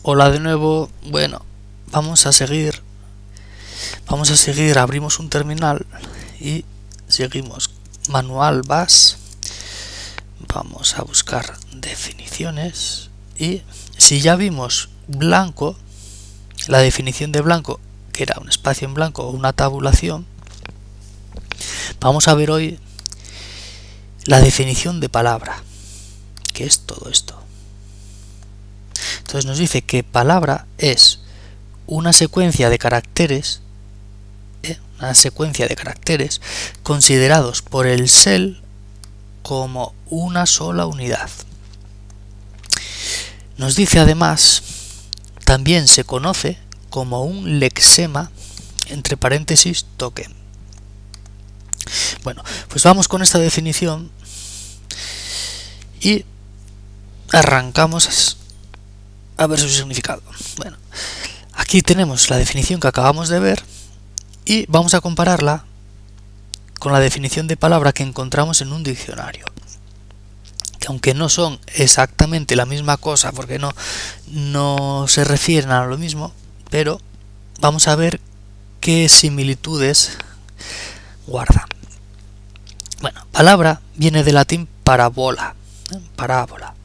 Hola de nuevo. Bueno, vamos a seguir, abrimos un terminal y seguimos manual VAS. Vamos a buscar definiciones y si ya vimos blanco, la definición de blanco, que era un espacio en blanco o una tabulación, vamos a ver hoy la definición de palabra, que es todo esto. Entonces nos dice que palabra es una secuencia de caracteres, considerados por el SEL como una sola unidad. Nos dice además, también se conoce como un lexema, entre paréntesis, token. Bueno, pues vamos con esta definición y arrancamos a ver su significado. Bueno, aquí tenemos la definición que acabamos de ver y vamos a compararla con la definición de palabra que encontramos en un diccionario, que aunque no son exactamente la misma cosa porque no se refieren a lo mismo, pero vamos a ver qué similitudes guardan. Bueno, palabra viene del latín parabola, parábola,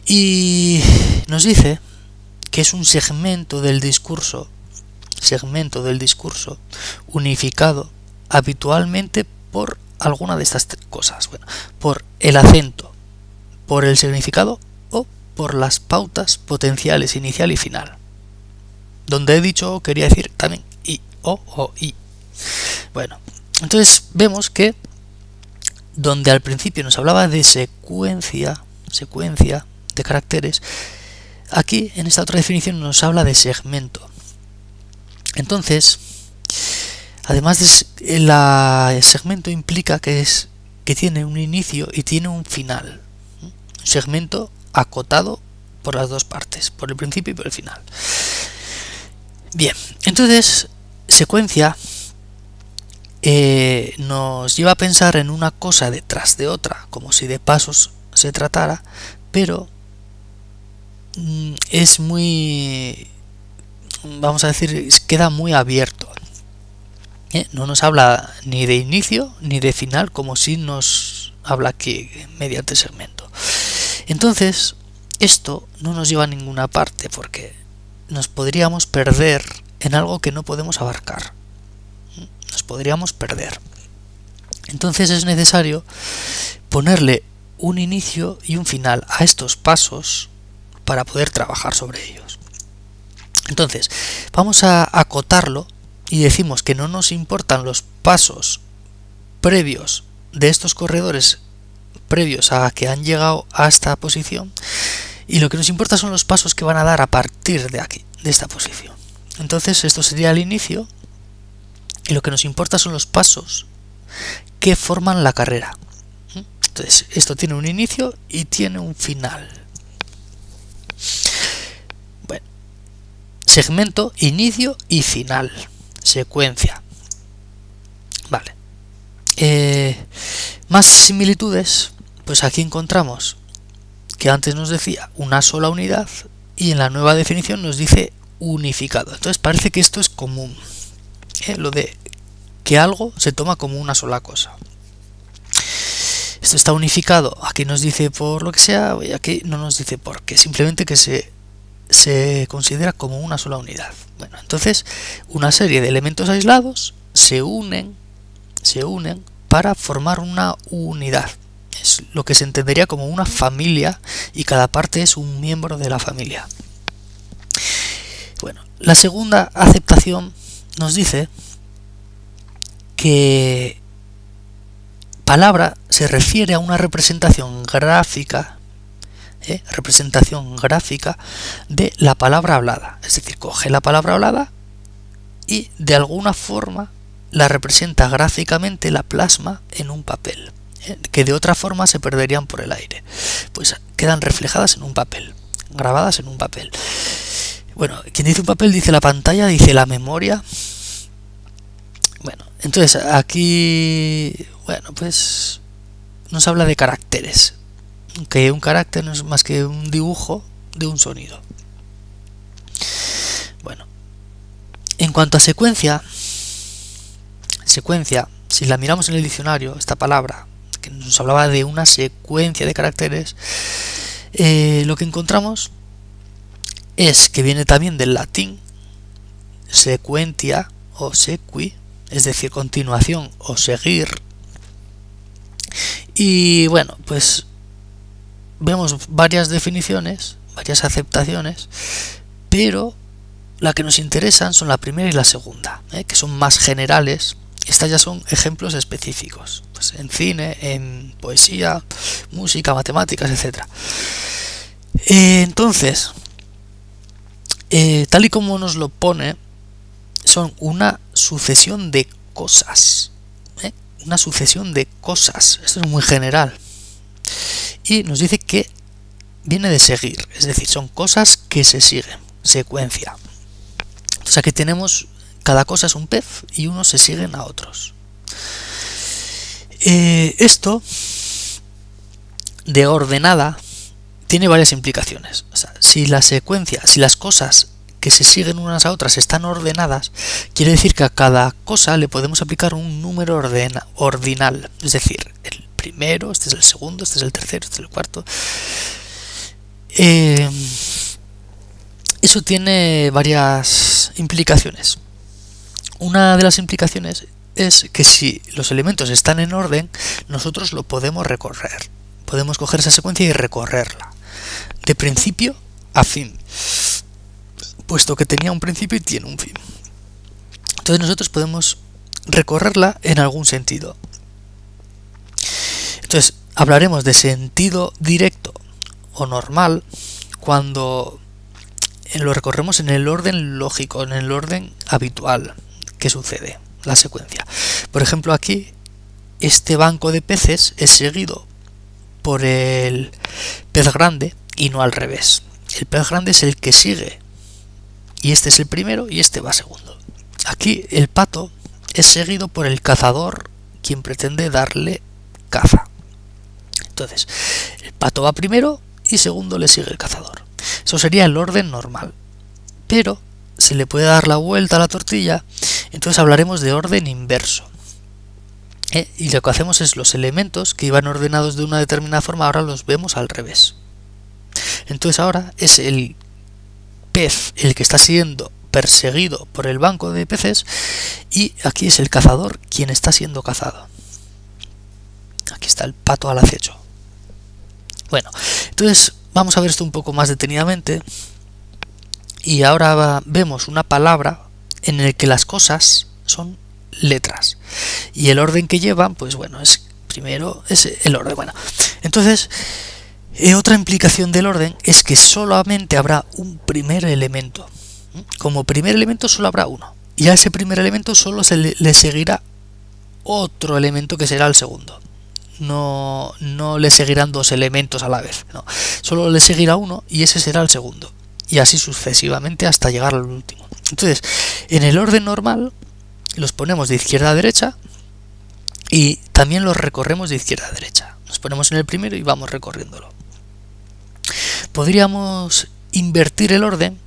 y nos dice que es un segmento del discurso unificado habitualmente por alguna de estas cosas. Bueno, por el acento, por el significado o por las pautas potenciales inicial y final. Donde he dicho quería decir también i, o i. Bueno, entonces vemos que donde al principio nos hablaba de secuencia de caracteres, aquí en esta otra definición nos habla de segmento. Entonces, además el segmento implica que tiene un inicio y tiene un final. Un segmento acotado por las dos partes, por el principio y por el final. Bien, entonces secuencia nos lleva a pensar en una cosa detrás de otra, como si de pasos se tratara, pero es muy, vamos a decir, queda muy abierto. No nos habla ni de inicio ni de final, como si nos habla aquí mediante segmento. Entonces, esto no nos lleva a ninguna parte, porque nos podríamos perder en algo que no podemos abarcar. Nos podríamos perder. Entonces es necesario ponerle un inicio y un final a estos pasos para poder trabajar sobre ellos. Entonces, vamos a acotarlo y decimos que no nos importan los pasos previos de estos corredores previos a que han llegado a esta posición, y lo que nos importa son los pasos que van a dar a partir de aquí, de esta posición. Entonces esto sería el inicio y lo que nos importa son los pasos que forman la carrera. Entonces esto tiene un inicio y tiene un final. Bueno, segmento, inicio y final, secuencia. Vale. Más similitudes, pues aquí encontramos que antes nos decía una sola unidad y en la nueva definición nos dice unificado. Entonces parece que esto es común, lo de que algo se toma como una sola cosa. Esto está unificado, aquí nos dice por lo que sea y aquí no nos dice por qué, simplemente que se considera como una sola unidad. Bueno, entonces una serie de elementos aislados se unen para formar una unidad. Es lo que se entendería como una familia y cada parte es un miembro de la familia. Bueno, la segunda aceptación nos dice que palabra se refiere a una representación gráfica de la palabra hablada. Es decir, coge la palabra hablada y de alguna forma la representa gráficamente, la plasma en un papel, que de otra forma se perderían por el aire. Pues quedan reflejadas en un papel, grabadas en un papel. Bueno, quien dice un papel dice la pantalla, dice la memoria. Bueno, entonces aquí, bueno, pues nos habla de caracteres, que un carácter no es más que un dibujo de un sonido. cuanto a secuencia, si la miramos en el diccionario, esta palabra que nos hablaba de una secuencia de caracteres, lo que encontramos es que viene también del latín sequentia o sequi, es decir, continuación o seguir. Y bueno, pues vemos varias definiciones, varias aceptaciones, pero la que nos interesan son la primera y la segunda, que son más generales. Estas ya son ejemplos específicos, pues en cine, en poesía, música, matemáticas, etc. Entonces, tal y como nos lo pone, son una sucesión de cosas, una sucesión de cosas. Esto es muy general. Y nos dice que viene de seguir, es decir, son cosas que se siguen, secuencia. O sea que tenemos, cada cosa es un pez y unos se siguen a otros. Esto de ordenada tiene varias implicaciones. O sea, si la secuencia, si las cosas que se siguen unas a otras están ordenadas, quiere decir que a cada cosa le podemos aplicar un número ordinal, es decir, el primero, este es el segundo, este es el tercero, este es el cuarto. Eso tiene varias implicaciones. Una de las implicaciones es que si los elementos están en orden, nosotros lo podemos recorrer. Podemos coger esa secuencia y recorrerla, de principio a fin, puesto que tenía un principio y tiene un fin. Entonces nosotros podemos recorrerla en algún sentido. Entonces hablaremos de sentido directo o normal cuando lo recorremos en el orden lógico, en el orden habitual que sucede la secuencia. Por ejemplo, aquí este banco de peces es seguido por el pez grande y no al revés. El pez grande es el que sigue y este es el primero y este va segundo. Aquí el pato es seguido por el cazador, quien pretende darle caza. Entonces, el pato va primero y segundo le sigue el cazador. Eso sería el orden normal. Pero se le puede dar la vuelta a la tortilla, entonces hablaremos de orden inverso. Y lo que hacemos es los elementos que iban ordenados de una determinada forma, ahora los vemos al revés. Entonces ahora es el pez el que está siendo perseguido por el banco de peces y aquí es el cazador quien está siendo cazado. Aquí está el pato al acecho. Bueno, entonces vamos a ver esto un poco más detenidamente y ahora vemos una palabra en el que las cosas son letras y el orden que llevan, pues bueno, es primero es el orden. Bueno, entonces otra implicación del orden es que solamente habrá un primer elemento. Como primer elemento solo habrá uno y a ese primer elemento solo le seguirá otro elemento que será el segundo. No le seguirán dos elementos a la vez, no. Solo le seguirá uno y ese será el segundo y así sucesivamente hasta llegar al último. Entonces, en el orden normal los ponemos de izquierda a derecha y también los recorremos de izquierda a derecha. Nos ponemos en el primero y vamos recorriéndolo. Podríamos invertir el orden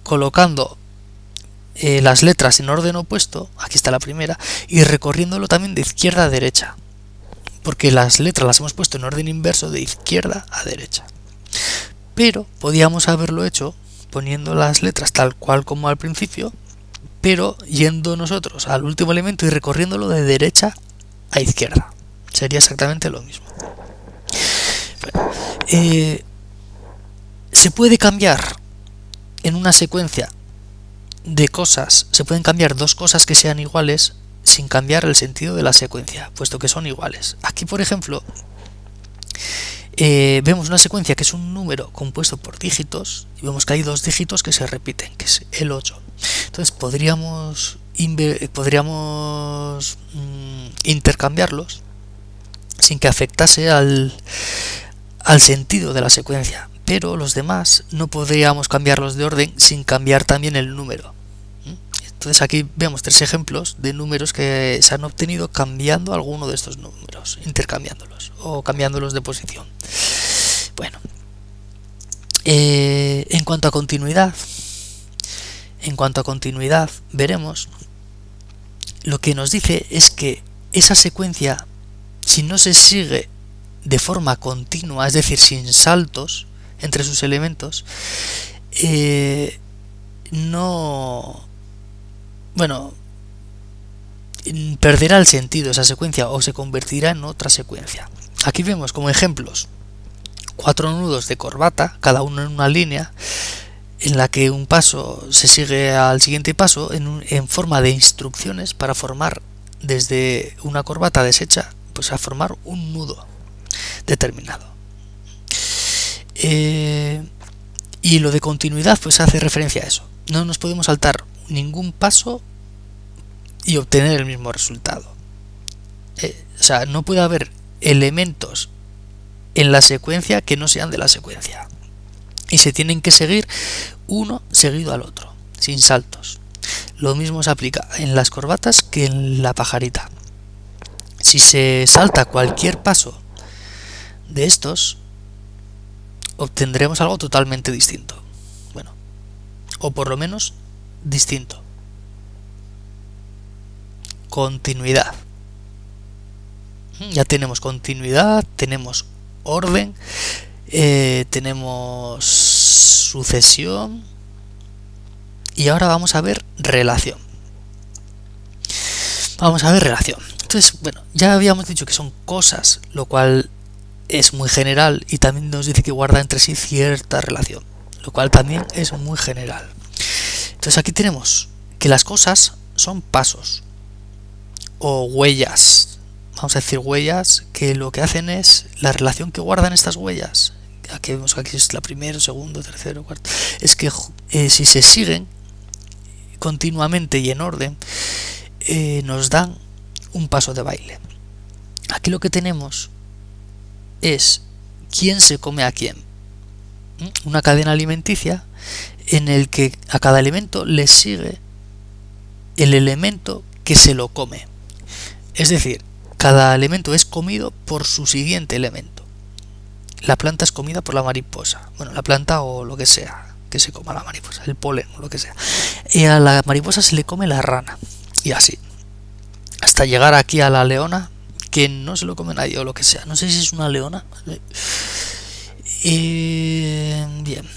colocando las letras en orden opuesto, aquí está la primera, y recorriéndolo también de izquierda a derecha, porque las letras las hemos puesto en orden inverso de izquierda a derecha. Pero podíamos haberlo hecho poniendo las letras tal cual como al principio, pero yendo nosotros al último elemento y recorriéndolo de derecha a izquierda. Sería exactamente lo mismo. Bueno, se puede cambiar en una secuencia de cosas, se pueden cambiar dos cosas que sean iguales sin cambiar el sentido de la secuencia, puesto que son iguales. Aquí, por ejemplo, vemos una secuencia que es un número compuesto por dígitos y vemos que hay dos dígitos que se repiten, que es el 8. Entonces podríamos intercambiarlos sin que afectase al sentido de la secuencia, pero los demás no podríamos cambiarlos de orden sin cambiar también el número. Entonces aquí vemos tres ejemplos de números que se han obtenido cambiando alguno de estos números, intercambiándolos o cambiándolos de posición. Bueno, en cuanto a continuidad, en cuanto a continuidad, veremos, lo que nos dice es que esa secuencia, si no se sigue de forma continua, es decir, sin saltos entre sus elementos, perderá el sentido esa secuencia o se convertirá en otra secuencia. Aquí vemos como ejemplos 4 nudos de corbata, cada uno en una línea, en la que un paso se sigue al siguiente paso en forma de instrucciones para formar desde una corbata deshecha, pues a formar un nudo determinado. Y lo de continuidad pues hace referencia a eso. No nos podemos saltar ningún paso y obtener el mismo resultado. O sea, no puede haber elementos en la secuencia que no sean de la secuencia. Y se tienen que seguir uno seguido al otro, sin saltos. Lo mismo se aplica en las corbatas que en la pajarita. Si se salta cualquier paso de estos, obtendremos algo totalmente distinto. Bueno, o por lo menos distinto. Continuidad. Ya tenemos continuidad, tenemos orden, tenemos sucesión y ahora vamos a ver relación. Entonces, bueno, ya habíamos dicho que son cosas, lo cual es muy general, y también nos dice que guarda entre sí cierta relación, lo cual también es muy general. Entonces aquí tenemos que las cosas son pasos o huellas. Vamos a decir huellas, que lo que hacen es la relación que guardan estas huellas. Aquí vemos que aquí es la primero, segundo, tercero, cuarto. Es que si se siguen continuamente y en orden, nos dan un paso de baile. Aquí lo que tenemos es quién se come a quién. Una cadena alimenticia en el que a cada elemento le sigue el elemento que se lo come. Es decir, cada elemento es comido por su siguiente elemento. La planta es comida por la mariposa. Bueno, la planta o lo que sea que se coma la mariposa, el polen o lo que sea. Y a la mariposa se le come la rana. Y así. Hasta llegar aquí a la leona, que no se lo come nadie o lo que sea. No sé si es una leona. Bien.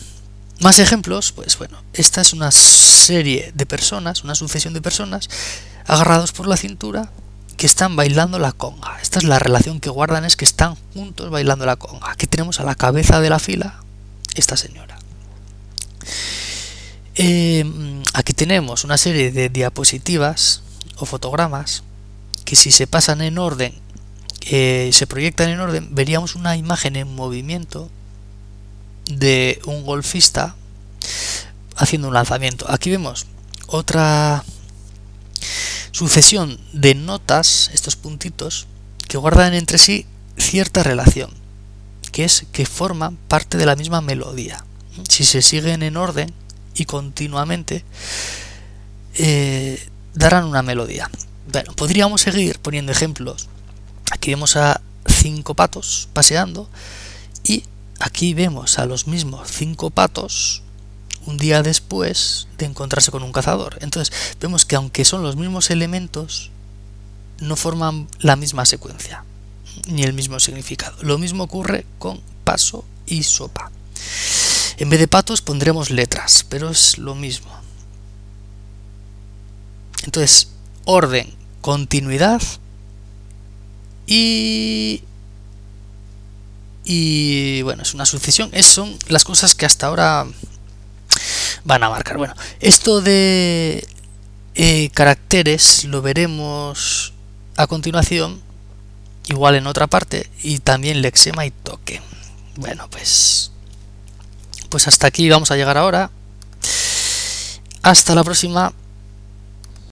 Más ejemplos, pues bueno, esta es una serie de personas, una sucesión de personas agarrados por la cintura que están bailando la conga. Esta es la relación que guardan, es que están juntos bailando la conga. Aquí tenemos a la cabeza de la fila esta señora. Aquí tenemos una serie de diapositivas o fotogramas que si se pasan en orden, se proyectan en orden, veríamos una imagen en movimiento de un golfista haciendo un lanzamiento. Aquí vemos otra sucesión de notas, estos puntitos, que guardan entre sí cierta relación, que es que forman parte de la misma melodía. Si se siguen en orden y continuamente, darán una melodía. Bueno, podríamos seguir poniendo ejemplos. Aquí vemos a 5 patos paseando y aquí vemos a los mismos 5 patos un día después de encontrarse con un cazador. Entonces vemos que aunque son los mismos elementos, no forman la misma secuencia ni el mismo significado. Lo mismo ocurre con paso y sopa. En vez de patos pondremos letras, pero es lo mismo. Entonces, orden, continuidad y bueno, es una sucesión. Esas son las cosas que hasta ahora van a marcar. Bueno, esto de caracteres lo veremos a continuación, igual en otra parte, y también lexema y toque. Bueno, pues hasta aquí vamos a llegar ahora. Hasta la próxima.